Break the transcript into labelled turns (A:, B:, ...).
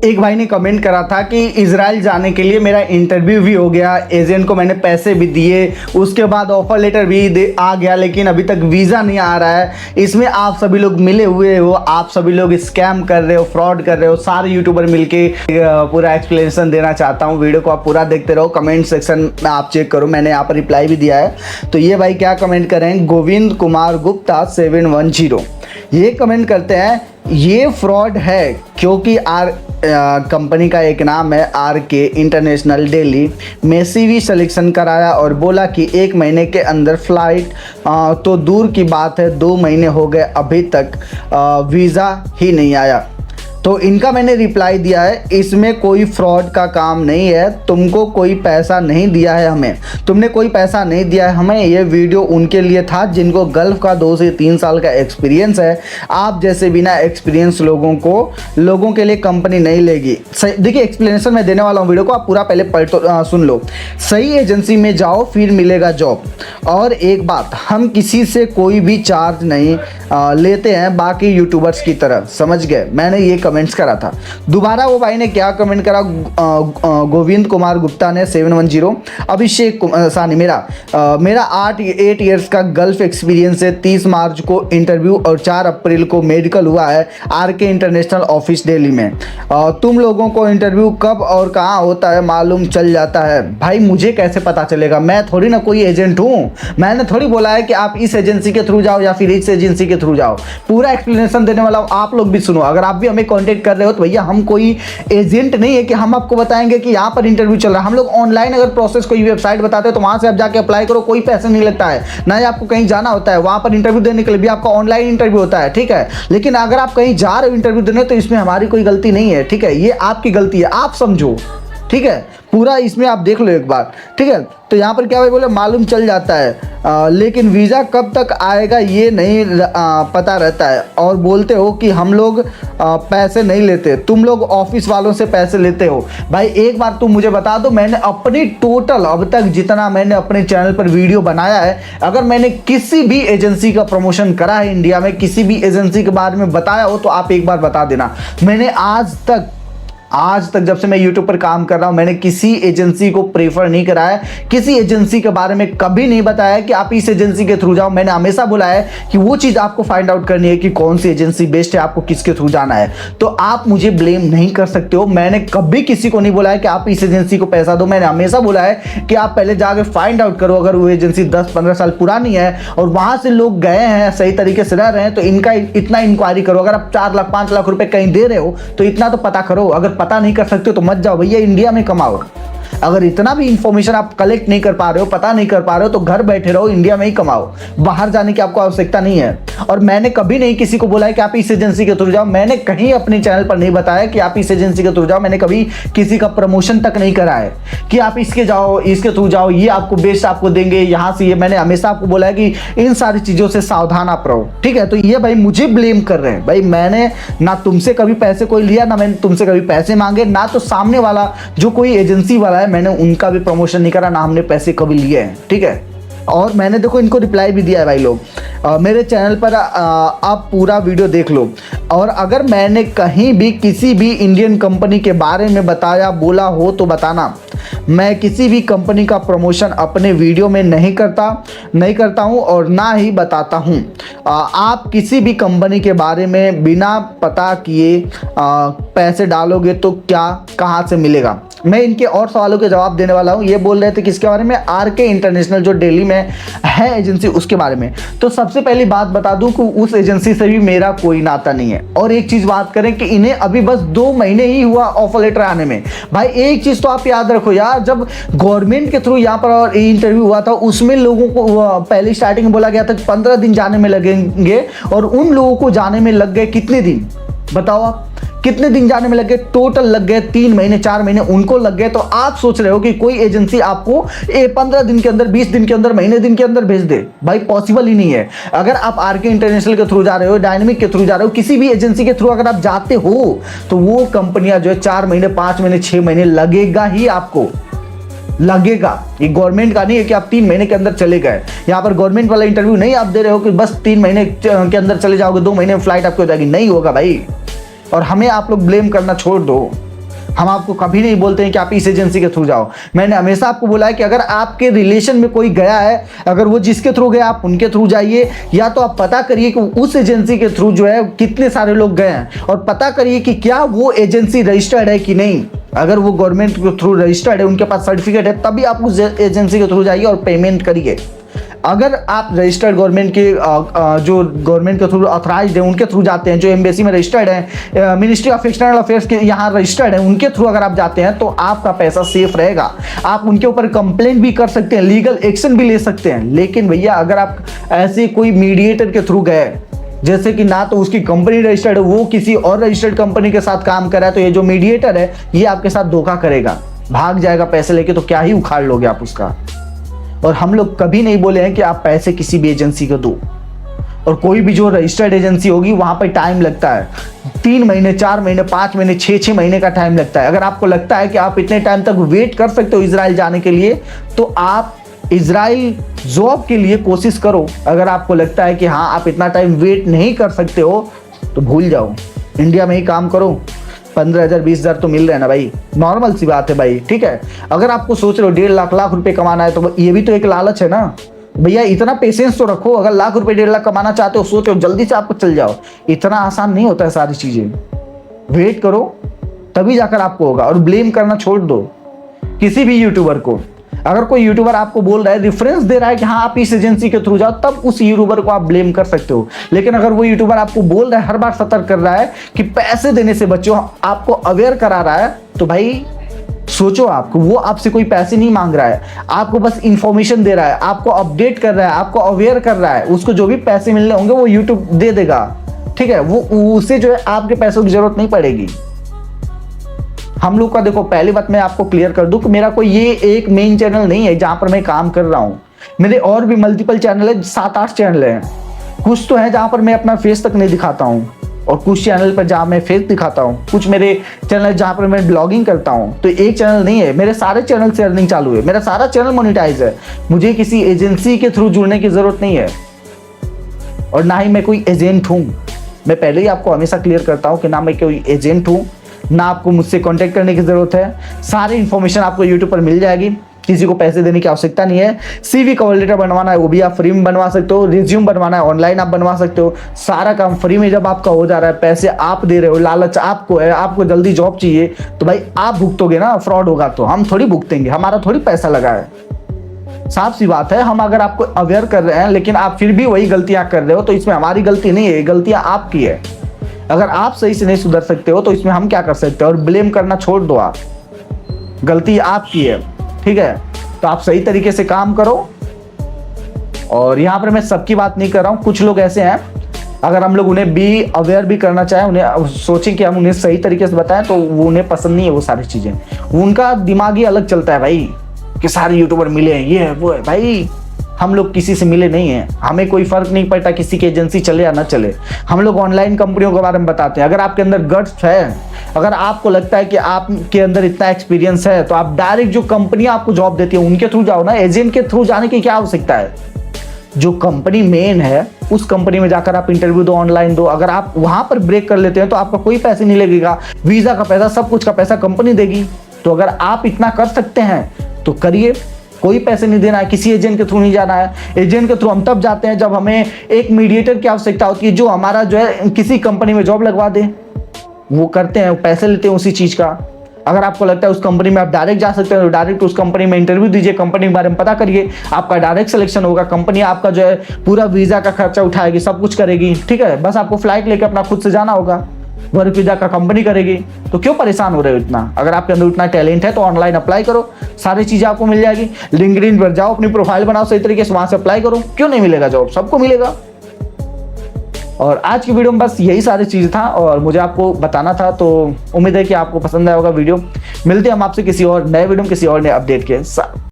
A: एक भाई ने कमेंट करा था कि इजराइल जाने के लिए मेरा इंटरव्यू भी हो गया, एजेंट को मैंने पैसे भी दिए, उसके बाद ऑफर लेटर भी आ गया, लेकिन अभी तक वीज़ा नहीं आ रहा है। इसमें आप सभी लोग मिले हुए हो, आप सभी लोग स्कैम कर रहे हो, फ्रॉड कर रहे हो। सारे यूट्यूबर मिलके पूरा एक्सप्लेनेशन देना चाहता हूँ। वीडियो को आप पूरा देखते रहो, कमेंट सेक्शन में आप चेक करो, मैंने यहाँ पर रिप्लाई भी दिया है। तो ये भाई क्या कमेंट कर रहे हैं, गोविंद कुमार गुप्ता 710 ये कमेंट करते हैं, ये फ्रॉड है क्योंकि कंपनी का एक नाम है RK इंटरनेशनल दिल्ली में CV सिलेक्शन कराया और बोला कि 1 महीने के अंदर फ्लाइट, तो दूर की बात है 2 महीने हो गए अभी तक वीज़ा ही नहीं आया। तो इनका मैंने रिप्लाई दिया है, इसमें कोई फ्रॉड का काम नहीं है, तुमको कोई पैसा नहीं दिया है हमें, तुमने कोई पैसा नहीं दिया है हमें। ये वीडियो उनके लिए था जिनको गल्फ का 2 से 3 साल का एक्सपीरियंस है। आप जैसे बिना एक्सपीरियंस लोगों के लिए कंपनी नहीं लेगी। देखिए एक्सप्लेनेशन मैं देने वाला हूँ, वीडियो को आप पूरा पहले सुन लो। सही एजेंसी में जाओ फिर मिलेगा जॉब। और एक बात, हम किसी से कोई भी चार्ज नहीं लेते हैं बाकी यूट्यूबर्स की तरह, समझ गए। मैंने ये कमेंट्स करा था। दोबारा वो भाई ने क्या कमेंट करा, गोविंद कुमार गुप्ता ने 710, अभिषेक सानी मेरा 8 ईयर्स का गल्फ एक्सपीरियंस है। 30 मार्च को इंटरव्यू और 4 अप्रैल को मेडिकल हुआ है RK इंटरनेशनल ऑफिस दिल्ली में। तुम लोगों को इंटरव्यू कब और कहाँ होता है मालूम चल जाता है। भाई मुझे कैसे पता चलेगा, मैं थोड़ी ना कोई एजेंट हूँ। मैंने थोड़ी बोला है कि आप इस एजेंसी के थ्रू जाओ या फिर इस एजेंसी के थ्रू जाओ। पूरा एक्सप्लेनेशन देने वाला हूँ, आप लोग भी सुनो। अगर आप भी हमें कांटेक्ट कर रहे हो तो भैया हम कोई एजेंट नहीं है कि हम आपको बताएंगे कि यहाँ पर इंटरव्यू चल रहा है। हम लोग ऑनलाइन अगर प्रोसेस कोई वेबसाइट बताते हैं तो वहाँ से आप जाके अप्लाई करो, कोई पैसे नहीं लगता है, ना ही आपको कहीं जाना होता है। वहाँ पर इंटरव्यू देने के लिए भी आपका ऑनलाइन इंटरव्यू होता है, ठीक है। लेकिन अगर आप कहीं जा रहे हो इंटरव्यू देने तो इसमें हमारी कोई गलती नहीं है, ठीक है। ये आपकी गलती है, आप समझो, ठीक है। पूरा इसमें आप देख लो एक बार, ठीक है। तो यहाँ पर क्या भाई बोले, मालूम चल जाता है लेकिन वीज़ा कब तक आएगा ये नहीं पता रहता है। और बोलते हो कि हम लोग पैसे नहीं लेते, तुम लोग ऑफिस वालों से पैसे लेते हो। भाई एक बार तुम मुझे बता दो, मैंने अपनी टोटल अब तक जितना मैंने अपने चैनल पर वीडियो बनाया है, अगर मैंने किसी भी एजेंसी का प्रमोशन करा है इंडिया में, किसी भी एजेंसी के बारे में बताया हो तो आप एक बार बता देना। मैंने आज तक जब से मैं YouTube पर काम कर रहा हूं, मैंने किसी एजेंसी को प्रेफर नहीं करा है, किसी एजेंसी के बारे में कभी नहीं बताया कि आप इस एजेंसी के थ्रू जाओ। मैंने हमेशा बोला है कि वो चीज़ आपको फाइंड आउट करनी है कि कौन सी एजेंसी बेस्ट है, आपको किसके थ्रू जाना है। तो आप मुझे ब्लेम नहीं कर सकते हो। मैंने कभी किसी को नहीं बोला है कि आप इस एजेंसी को पैसा दो। मैंने हमेशा बोला है कि आप पहले जाके फाइंड आउट करो, अगर वो एजेंसी 10-15 साल पुरानी है और वहाँ से लोग गए हैं, सही तरीके से रह रहे हैं, तो इनका इतना इंक्वायरी करो। अगर आप 4 लाख 5 लाख रुपए कहीं दे रहे हो तो इतना तो पता करो। अगर पता नहीं कर सकते हो तो मत जाओ भैया, इंडिया में कमाओ। अगर इतना भी इंफॉर्मेशन आप कलेक्ट नहीं कर पा रहे हो, पता नहीं कर पा रहे हो, तो घर बैठे रहो, इंडिया में ही कमाओ, बाहर जाने की आपको आवश्यकता नहीं है। और मैंने कभी नहीं किसी को बोला है कि आप इस एजेंसी के थ्रू जाओ। मैंने कहीं अपने चैनल पर नहीं बताया कि आप इस एजेंसी के थ्रू जाओ। मैंने कभी किसी का प्रमोशन तक नहीं करा है कि आप इसके जाओ, इसके थ्रू जाओ, ये आपको बेस्ट आपको देंगे यहाँ से ये। मैंने हमेशा आपको बोला है कि इन सारी चीज़ों से सावधान आप रहो, ठीक है। तो ये भाई मुझे ब्लेम कर रहे हैं। भाई मैंने ना तुमसे कभी पैसे कोई लिया, ना मैंने तुमसे कभी पैसे मांगे, ना तो सामने वाला जो कोई एजेंसी वाला है मैंने उनका भी प्रमोशन नहीं करा, ना हमने पैसे कभी लिए हैं, ठीक है। और मैंने देखो इनको रिप्लाई भी दिया है भाई लोग। मेरे चैनल पर आप पूरा वीडियो देख लो। और अगर मैंने कहीं भी किसी भी इंडियन कंपनी के बारे में बताया बोला हो तो बताना। मैं किसी भी कंपनी का प्रमोशन अपने वीडियो में नहीं करता हूं और ना ही बताता हूं। आप किसी भी कंपनी के बारे में बिना पता किए पैसे डालोगे तो क्या कहां से मिलेगा। मैं इनके और सवालों के जवाब देने वाला हूं। ये बोल रहे थे किसके बारे में, RK इंटरनेशनल जो दिल्ली में है एजेंसी, उसके बारे में। तो सबसे पहली बात बता दूं कि उस एजेंसी से भी मेरा कोई नाता नहीं है। और एक चीज बात करें कि इन्हें अभी बस 2 महीने ही हुआ ऑफर लेटर आने में। भाई एक चीज तो आप याद रखो यार, जब गवर्नमेंट के थ्रू यहाँ पर इंटरव्यू हुआ था उसमें लोगों को पहले स्टार्टिंग में बोला गया था 15 दिन जाने में लगेंगे, और उन लोगों को जाने में लग गए कितने दिन, बताओ आप कितने दिन जाने में लग गए। टोटल लग गए 3 महीने 4 महीने उनको लग गए। तो आप सोच रहे हो कि कोई एजेंसी आपको 15 दिन के अंदर, 20 दिन के अंदर, महीने दिन के अंदर भेज दे। भाई पॉसिबल ही नहीं है। अगर आप RK इंटरनेशनल के थ्रू जा रहे हो, डायनेमिक के थ्रू जा रहे हो, किसी भी एजेंसी के थ्रू अगर आप जाते हो तो वो कंपनियां जो है 4 महीने 5 महीने 6 महीने लगेगा ही, आपको लगेगा। ये गवर्नमेंट का नहीं है कि आप 3 महीने के अंदर चले गए। यहाँ पर गवर्नमेंट वाला इंटरव्यू नहीं आप दे रहे हो कि बस 3 महीने के अंदर चले जाओगे, 2 महीने में फ्लाइट आपकी हो जाएगी। नहीं होगा भाई। और हमें आप लोग ब्लेम करना छोड़ दो, हम आपको कभी नहीं बोलते हैं कि आप इस एजेंसी के थ्रू जाओ। मैंने हमेशा आपको बोला है कि अगर आपके रिलेशन में कोई गया है, अगर वो जिसके थ्रू गया आप उनके थ्रू जाइए, या तो आप पता करिए कि उस एजेंसी के थ्रू जो है कितने सारे लोग गए हैं, और पता करिए कि क्या वो एजेंसी रजिस्टर्ड है कि नहीं। अगर वो गवर्नमेंट के थ्रू रजिस्टर्ड है, उनके पास सर्टिफिकेट है, तभी आप उस एजेंसी के थ्रू जाइए और पेमेंट करिए। अगर आप रजिस्टर्ड गवर्नमेंट के जो गवर्नमेंट के थ्रू ऑथराइज्ड है उनके थ्रू जाते हैं, जो एम्बेसी में रजिस्टर्ड है, मिनिस्ट्री ऑफ एक्सटर्नल अफेयर्स के यहाँ रजिस्टर्ड है, उनके थ्रू अगर आप जाते हैं तो आपका पैसा सेफ रहेगा। आप उनके ऊपर कंप्लेंट भी कर सकते हैं, लीगल एक्शन भी ले सकते हैं। लेकिन भैया अगर आप ऐसे कोई मीडिएटर के थ्रू गए, जैसे कि ना तो उसकी कंपनी रजिस्टर्ड है, वो किसी और रजिस्टर्ड कंपनी के साथ काम कर रहा है, तो ये जो मीडिएटर है ये आपके साथ धोखा करेगा, भाग जाएगा पैसे लेके, तो क्या ही उखाड़ लोगे आप उसका। और हम लोग कभी नहीं बोले हैं कि आप पैसे किसी भी एजेंसी को दो, और कोई भी जो रजिस्टर्ड एजेंसी होगी वहां पर टाइम लगता है, 3 महीने 4 महीने 5 महीने 6 महीने का टाइम लगता है। अगर आपको लगता है कि आप इतने टाइम तक वेट कर सकते हो इजराइल जाने के लिए, तो आप इजराइल जॉब के लिए कोशिश करो। अगर आपको लगता है कि हाँ आप इतना टाइम वेट नहीं कर सकते हो, तो भूल जाओ, इंडिया में ही काम करो। 15,000 20,000 तो मिल रहे हैं ना भाई, नॉर्मल सी बात है भाई, ठीक है। अगर आपको सोच रहे हो 1.5 लाख रुपए कमाना है, तो ये भी तो एक लालच है ना भैया। इतना पेशेंस तो रखो, अगर लाख रुपए 1.5 लाख कमाना चाहते हो, सोचो जल्दी से आपको चल जाओ। इतना आसान नहीं होता है सारी चीजें, वेट करो तभी जाकर आपको होगा। और ब्लेम करना छोड़ दो किसी भी यूट्यूबर को। अगर कोई यूट्यूबर आपको बोल रहा है, रेफरेंस दे रहा है कि हाँ आप इस एजेंसी के थ्रू जाओ, तब उस यूट्यूबर को आप ब्लेम कर सकते हो। लेकिन अगर वो यूट्यूबर आपको बोल रहा है, हर बार सतर्क कर रहा है कि पैसे देने से बचो, आपको अवेयर करा रहा है, तो भाई सोचो आपको, वो आपसे कोई पैसे नहीं मांग रहा है, आपको बस इंफॉर्मेशन दे रहा है, आपको अपडेट कर रहा है, आपको अवेयर कर रहा है। उसको जो भी पैसे मिलने होंगे वो यूट्यूब दे देगा, ठीक है। वो उसे जो है आपके पैसों की जरूरत नहीं पड़ेगी। हम लोग का देखो, पहली बात मैं आपको क्लियर कर दूं कि मेरा कोई ये एक मेन चैनल नहीं है जहां पर मैं काम कर रहा हूं। मेरे और भी मल्टीपल चैनल है, 7-8 चैनल हैं। कुछ तो है जहां पर मैं अपना फेस तक नहीं दिखाता हूं, और कुछ चैनल पर जहां मैं फेस दिखाता हूं। कुछ मेरे चैनल जहां पर मैं ब्लॉगिंग करता हूं। तो एक चैनल नहीं है, मेरे सारे चैनल से अर्निंग चालू है, मेरा सारा चैनल मोनेटाइज है। मुझे किसी एजेंसी के थ्रू जुड़ने की जरूरत नहीं है, और ना ही मैं कोई एजेंट हूं। मैं पहले ही आपको हमेशा क्लियर करता हूं कि ना मैं कोई एजेंट हूं, ना आपको मुझसे कांटेक्ट करने की जरूरत है। सारी इंफॉर्मेशन आपको यूट्यूब पर मिल जाएगी, किसी को पैसे देने की आवश्यकता नहीं है। सीवी कवर लेटर बनवाना है वो भी आप फ्री में बनवा सकते हो, रिज्यूम बनवाना है ऑनलाइन आप बनवा सकते हो। सारा काम फ्री में जब आपका हो जा रहा है, पैसे आप दे रहे हो, लालच आपको है, आपको जल्दी जॉब चाहिए, तो भाई आप भुगतोगे ना। फ्रॉड होगा तो हम थोड़ी भुगतेंगे, हमारा थोड़ी पैसा लगा है। साफ सी बात है, हम अगर आपको अवेयर कर रहे हैं लेकिन आप फिर भी वही गलतियां कर रहे हो, तो इसमें हमारी गलती नहीं है, गलतियां आपकी है। अगर आप सही से नहीं सुधर सकते हो तो इसमें हम क्या कर सकते हैं। और ब्लेम करना छोड़ दो, आप गलती आपकी है, ठीक है। तो आप सही तरीके से काम करो। और यहाँ पर मैं सबकी बात नहीं कर रहा हूँ, कुछ लोग ऐसे हैं, अगर हम लोग उन्हें भी अवेयर भी करना चाहें, उन्हें सोचें कि हम उन्हें सही तरीके से बताएं, तो वो उन्हें पसंद नहीं है वो सारी चीजें। उनका दिमाग ही अलग चलता है भाई, कि सारे यूट्यूबर मिले हैं, ये है वो है। भाई हम लोग किसी से मिले नहीं हैं, हमें कोई फर्क नहीं पड़ता किसी की एजेंसी चले या ना चले। हम लोग ऑनलाइन कंपनियों के बारे में बताते हैं। अगर आपके अंदर गट्स है, अगर आपको लगता है कि आपके अंदर इतना एक्सपीरियंस है, तो आप डायरेक्ट जो कंपनी आपको जॉब देती है उनके थ्रू जाओ ना। एजेंट के थ्रू जाने की क्या आवश्यकता है। जो कंपनी मेन है उस कंपनी में जाकर आप इंटरव्यू दो, ऑनलाइन दो। अगर आप वहां पर ब्रेक कर लेते हैं तो आपका कोई पैसे नहीं लगेगा, वीजा का पैसा, सब कुछ का पैसा कंपनी देगी। तो अगर आप इतना कर सकते हैं तो करिए, कोई पैसे नहीं देना है, किसी एजेंट के थ्रू नहीं जाना है। एजेंट के थ्रू हम तब जाते हैं जब हमें एक मीडिएटर की आवश्यकता होती है, जो हमारा जो है किसी कंपनी में जॉब लगवा दे। वो करते हैं, पैसे लेते हैं उसी चीज का। अगर आपको लगता है उस कंपनी में आप डायरेक्ट जा सकते हैं, तो डायरेक्ट उस कंपनी में इंटरव्यू दीजिए, कंपनी के बारे में पता करिए, आपका डायरेक्ट सिलेक्शन होगा। कंपनी आपका जो है पूरा वीजा का खर्चा उठाएगी, सब कुछ करेगी, ठीक है। बस आपको फ्लाइट लेकर अपना खुद से जाना होगा, वर्क वीजा का कंपनी करेगी। तो क्यों परेशान हो रहे हो इतना। अगर आपके अंदर उतना टैलेंट है तो ऑनलाइन अप्लाई करो, सारी चीजें आपको मिल जाएगी। लिंक्डइन पर जाओ, अपनी प्रोफाइल बनाओ सही तरीके से, वहां से अप्लाई करो। क्यों नहीं मिलेगा जॉब, सबको मिलेगा। और आज की वीडियो में बस यही सारी चीज था और मुझे आपको बताना था। तो उम्मीद है कि आपको पसंद आया होगा वीडियो। मिलते हैं हम आपसे किसी और नए वीडियो में, किसी और नए अपडेट के साथ।